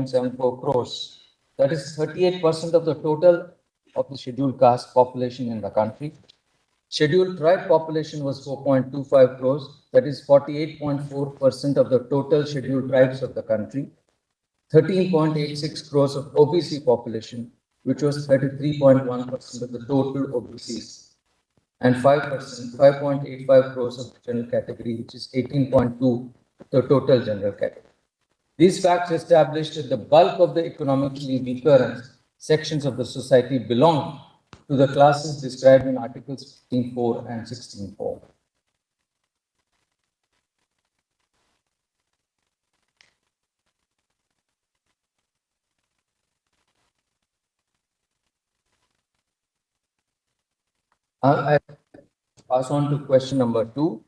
0.74 crores. That is 38% of the total of the scheduled caste population in the country. Scheduled tribe population was 4.25 crores. That is 48.4% of the total scheduled tribes of the country. 13.86 crores of OBC population, which was 33.1% of the total OBCs, and 5%, 5.85 crores of the general category, which is 18.2 the total general category. These facts established that the bulk of the economically weaker sections of the society belong to the classes described in Articles 15.4 and 16.4. I pass on to question number 2,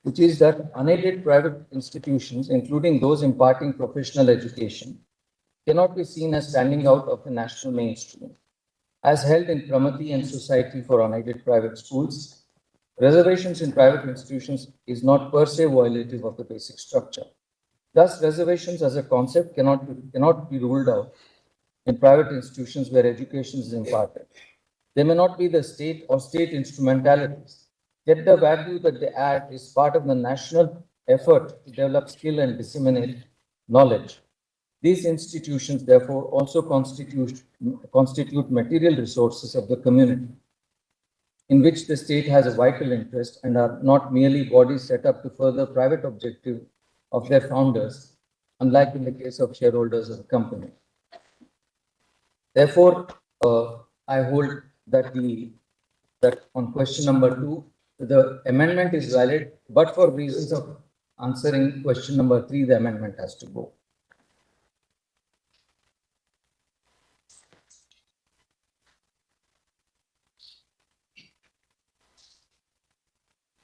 which is that unaided private institutions, including those imparting professional education, cannot be seen as standing out of the national mainstream. As held in Pramati and Society for Unaided Private Schools, reservations in private institutions is not per se violative of the basic structure. Thus, reservations as a concept cannot be ruled out in private institutions where education is imparted. They may not be the state or state instrumentalities, yet the value that they add is part of the national effort to develop skill and disseminate knowledge. These institutions, therefore, also constitute material resources of the community, in which the state has a vital interest and are not merely bodies set up to further private objective of their founders, unlike in the case of shareholders of the company. Therefore, I hold that on question number 2, the amendment is valid, but for reasons of answering question number 3, the amendment has to go.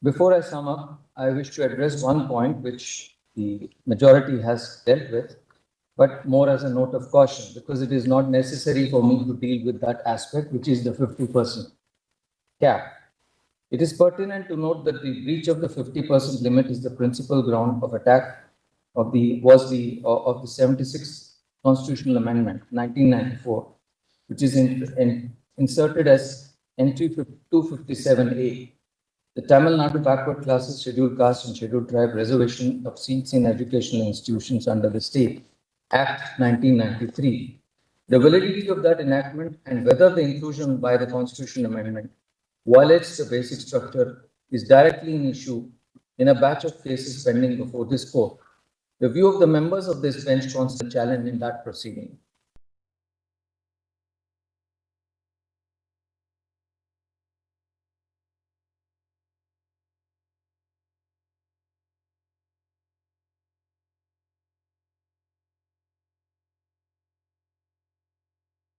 Before I sum up, I wish to address one point which the majority has dealt with, but more as a note of caution, because it is not necessary for me to deal with that aspect, which is the 50% cap. It is pertinent to note that the breach of the 50% limit is the principal ground of attack of the 76th Constitutional Amendment, 1994, which is inserted as entry 257A. The Tamil Nadu Backward Classes, Scheduled Caste and Scheduled Tribe Reservation of Seats in Educational Institutions under the State Act 1993. The validity of that enactment and whether the inclusion by the Constitutional Amendment violates the basic structure is directly an issue in a batch of cases pending before this court. The view of the members of this bench constitutes a challenge in that proceeding.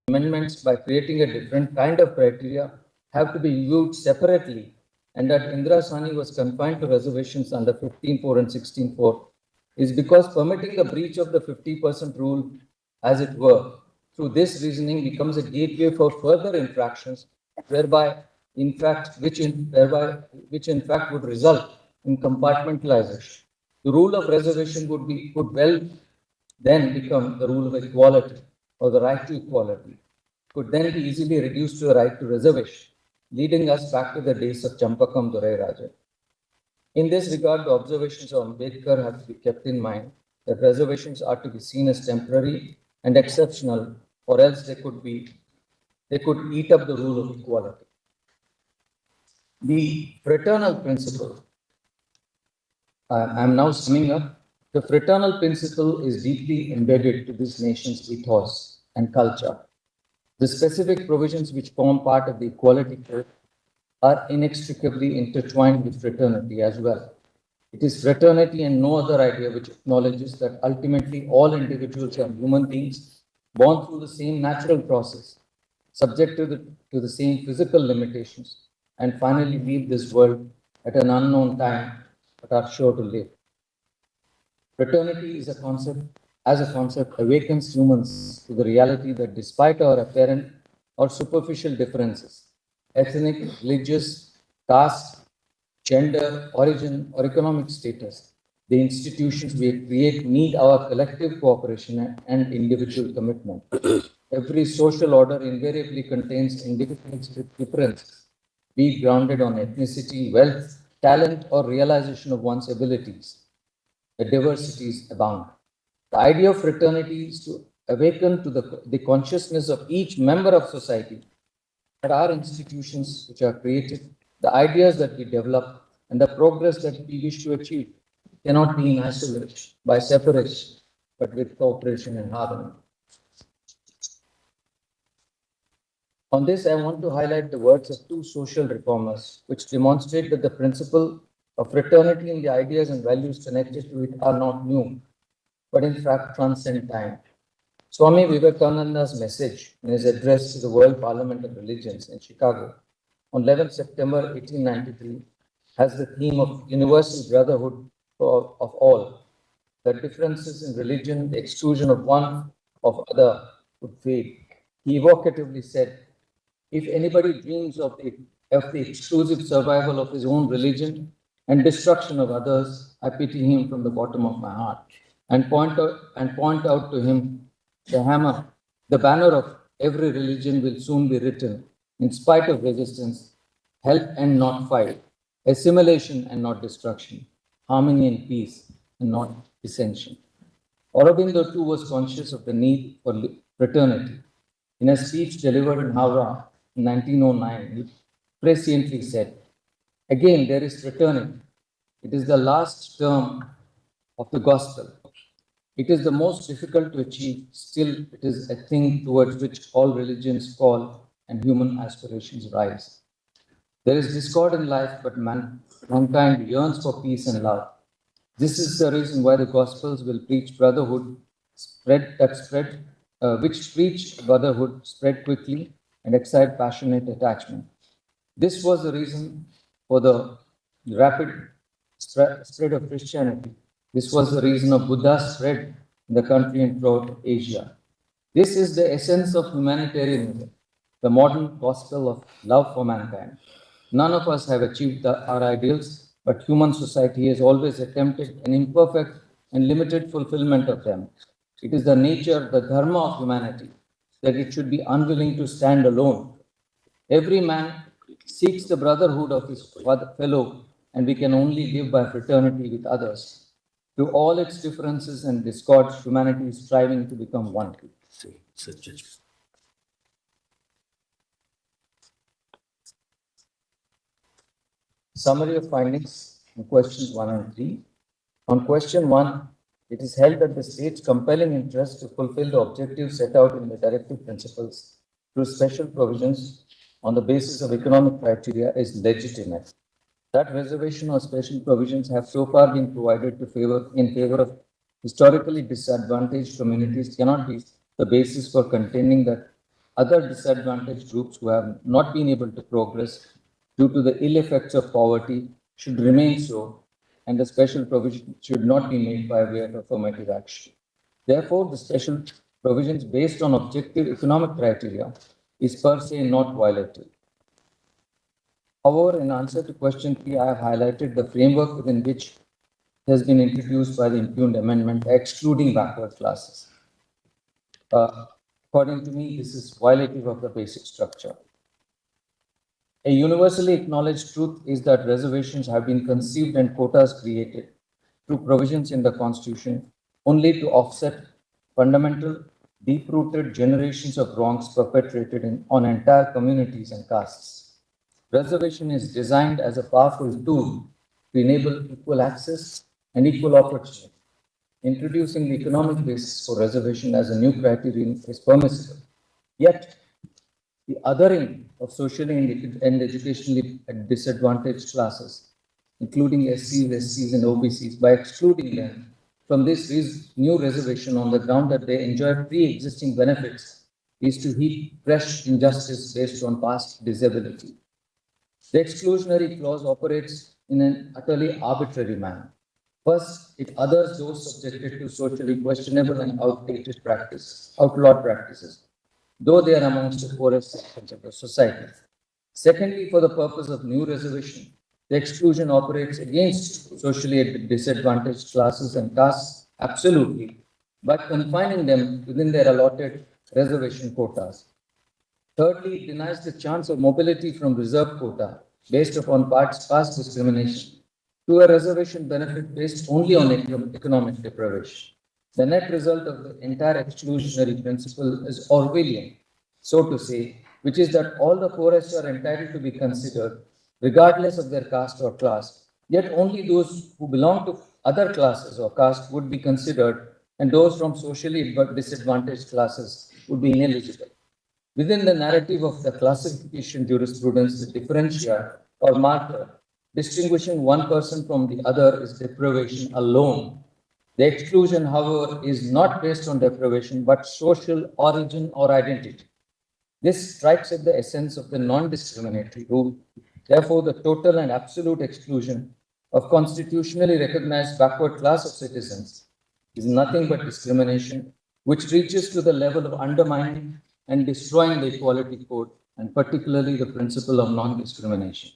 Amendments by creating a different kind of criteria have to be viewed separately, and that Indira Sani was confined to reservations under 15.4 and 16.4 is because permitting the breach of the 50% rule, as it were, through this reasoning becomes a gateway for further infractions, which in fact would result in compartmentalization. The rule of reservation could well then become the rule of equality, or the right to equality, could then be easily reduced to a right to reservation, leading us back to the days of Champakam Durai Raja. In this regard, the observations of Ambedkar have to be kept in mind that reservations are to be seen as temporary and exceptional, or else they could eat up the rule of equality. The fraternal principle, I'm now summing up. The fraternal principle is deeply embedded to this nation's ethos and culture. The specific provisions which form part of the Equality Code are inextricably intertwined with fraternity as well. It is fraternity and no other idea which acknowledges that ultimately all individuals are human beings born through the same natural process, subject to the same physical limitations, and finally leave this world at an unknown time but are sure to live. Fraternity is a concept awakens humans to the reality that despite our apparent or superficial differences, ethnic, religious, caste, gender, origin, or economic status, The institutions we create need our collective cooperation and individual commitment. Every social order invariably contains individuals with differences, be it grounded on ethnicity, wealth, talent, or realization of one's abilities. The diversities abound. The idea of fraternity is to awaken to the consciousness of each member of society that our institutions which are created, the ideas that we develop, and the progress that we wish to achieve cannot be in isolation, by separation, but with cooperation and harmony. On this, I want to highlight the words of two social reformers, which demonstrate that the principle of fraternity and the ideas and values connected to it are not new, but in fact transcend time. Swami Vivekananda's message in his address to the World Parliament of Religions in Chicago on 11 September 1893 has the theme of universal brotherhood of all. The differences in religion, the exclusion of one of other would fade. He evocatively said, if anybody dreams of the exclusive survival of his own religion and destruction of others, I pity him from the bottom of my heart and point out to him the hammer, the banner of every religion will soon be written, in spite of resistance, help and not fight, assimilation and not destruction, harmony and peace and not dissension. Aurobindo too was conscious of the need for fraternity. In a speech delivered in Howrah in 1909, he presciently said, again, there is fraternity. It is the last term of the gospel. It is the most difficult to achieve. Still, it is a thing towards which all religions call and human aspirations rise. There is discord in life, but mankind yearns for peace and love. This is the reason why the Gospels will preach brotherhood, which preach brotherhood, spread quickly, and excite passionate attachment. This was the reason for the rapid spread of Christianity. This was the reason of Buddha's spread in the country and throughout Asia. This is the essence of humanitarianism, the modern gospel of love for mankind. None of us have achieved our ideals, but human society has always attempted an imperfect and limited fulfillment of them. It is the nature, the dharma of humanity, that it should be unwilling to stand alone. Every man seeks the brotherhood of his fellow, and we can only live by fraternity with others. Through all its differences and discords, humanity is striving to become one. Summary of findings in questions 1 and 3. On question 1, it is held that the state's compelling interest to fulfill the objectives set out in the directive principles through special provisions on the basis of economic criteria is legitimate. That reservation or special provisions have so far been provided in favor of historically disadvantaged communities cannot be the basis for contending that other disadvantaged groups who have not been able to progress due to the ill effects of poverty should remain so, and the special provision should not be made by way of affirmative action. Therefore, the special provisions based on objective economic criteria is per se not violative. However, in answer to question 3, I have highlighted the framework within which it has been introduced by the impugned amendment, excluding backward classes. According to me, this is violative of the basic structure. A universally acknowledged truth is that reservations have been conceived and quotas created through provisions in the Constitution only to offset fundamental, deep-rooted generations of wrongs perpetrated on entire communities and castes. Reservation is designed as a powerful tool to enable equal access and equal opportunity. Introducing the economic basis for reservation as a new criterion is permissible. Yet, the othering of socially and educationally disadvantaged classes, including SCs, SCs, and OBCs, by excluding them from this new reservation on the ground that they enjoy pre-existing benefits, is to heap fresh injustice based on past disability. The exclusionary clause operates in an utterly arbitrary manner. First, it others those subjected to socially questionable and outlawed practices, though they are amongst the poorest sections of the society. Secondly, for the purpose of new reservation, The exclusion operates against socially disadvantaged classes and castes, absolutely, but confining them within their allotted reservation quotas. Thirdly, it denies the chance of mobility from reserve quota based upon past discrimination to a reservation benefit based only on economic deprivation. The net result of the entire exclusionary principle is Orwellian, so to say, which is that all the poorest are entitled to be considered regardless of their caste or class, yet only those who belong to other classes or caste would be considered, and those from socially disadvantaged classes would be ineligible. Within the narrative of the classification jurisprudence, the differentia or marker distinguishing one person from the other is deprivation alone. The exclusion, however, is not based on deprivation but social origin or identity. This strikes at the essence of the non-discriminatory rule. Therefore, the total and absolute exclusion of constitutionally recognized backward class of citizens is nothing but discrimination, which reaches to the level of undermining and destroying the equality code, and particularly the principle of non-discrimination.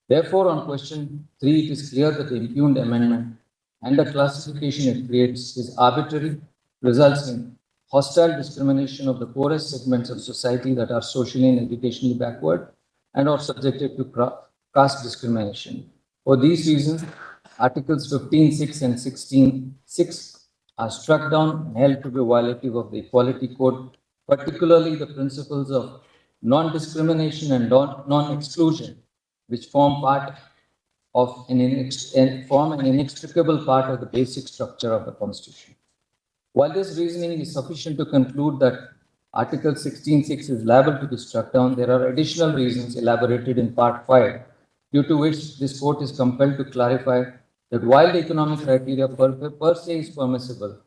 Therefore, on question 3, it is clear that the impugned amendment and the classification it creates is arbitrary, results in hostile discrimination of the poorest segments of society that are socially and educationally backward and are subjected to caste discrimination. For these reasons, Articles 15(6) and 16(6) are struck down and held to be violative of the Equality Code, particularly the principles of non-discrimination and non-exclusion, which form an inextricable part of the basic structure of the Constitution. While this reasoning is sufficient to conclude that Article 16(6) is liable to be struck down, there are additional reasons elaborated in Part 5, due to which this court is compelled to clarify that while the economic criteria per se is permissible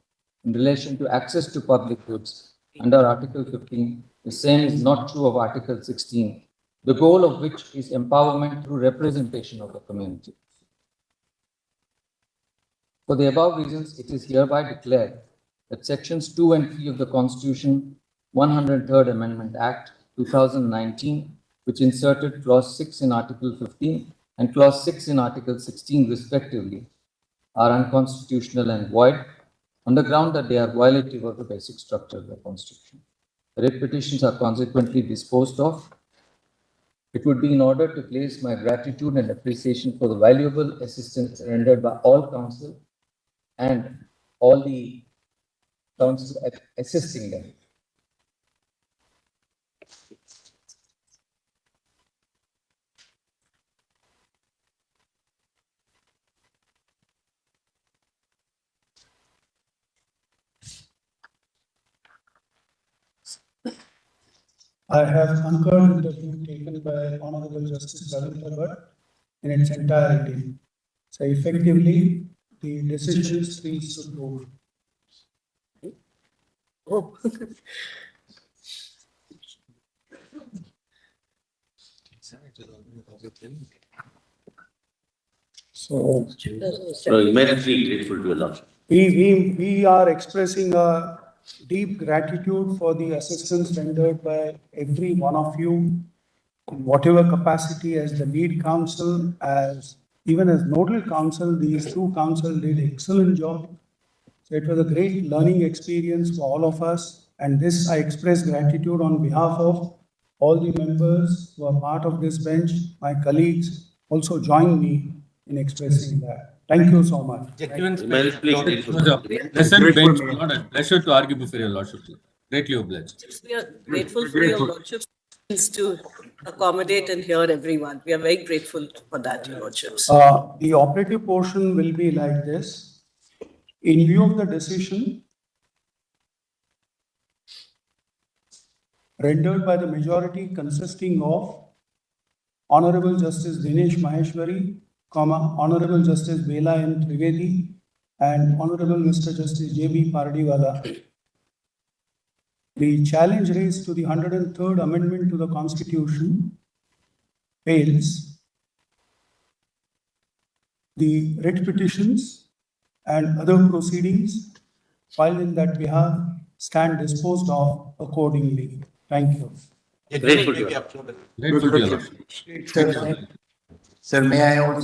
in relation to access to public goods under Article 15, the same is not true of Article 16, the goal of which is empowerment through representation of the community. For the above reasons, it is hereby declared that Sections 2 and 3 of the Constitution 103rd Amendment Act 2019, which inserted Clause 6 in Article 15 and Clause 6 in Article 16 respectively, are unconstitutional and void on the ground that they are violative of the basic structure of the Constitution. The writ petitions are consequently disposed of. It would be in order to place my gratitude and appreciation for the valuable assistance rendered by all counsel and all the counsel assisting them. I have concurred with the view taken by Honorable Justice Ravindra Bhatt in its entirety. So effectively, the decision is 3-2. Oh. So Immensely grateful to your Lordship. we are expressing a deep gratitude for the assistance rendered by every one of you in whatever capacity as the lead counsel, as even as nodal counsel. These two counsel did excellent job. So it was a great learning experience for all of us, and this I express gratitude on behalf of all the members who are part of this bench. My colleagues also join me in expressing that. Thank you so much. Immensely grateful. Present bench, not a pleasure to argue before your Lordship. Greatly obliged. We are grateful for your Lordship's to accommodate and hear everyone. We are very grateful for that, your Lordships. The operative portion will be like this. In view of the decision rendered by the majority consisting of Honorable Justice Dinesh Maheshwari, Honorable Justice Bela M. Trivedi, and Honorable Mr. Justice J.B. Pardiwala, the challenge raised to the 103rd Amendment to the Constitution fails. The writ petitions and other proceedings filed in that behalf stand disposed of accordingly. Thank you. Grateful to you. Grateful to your Lordship. Sir, may I also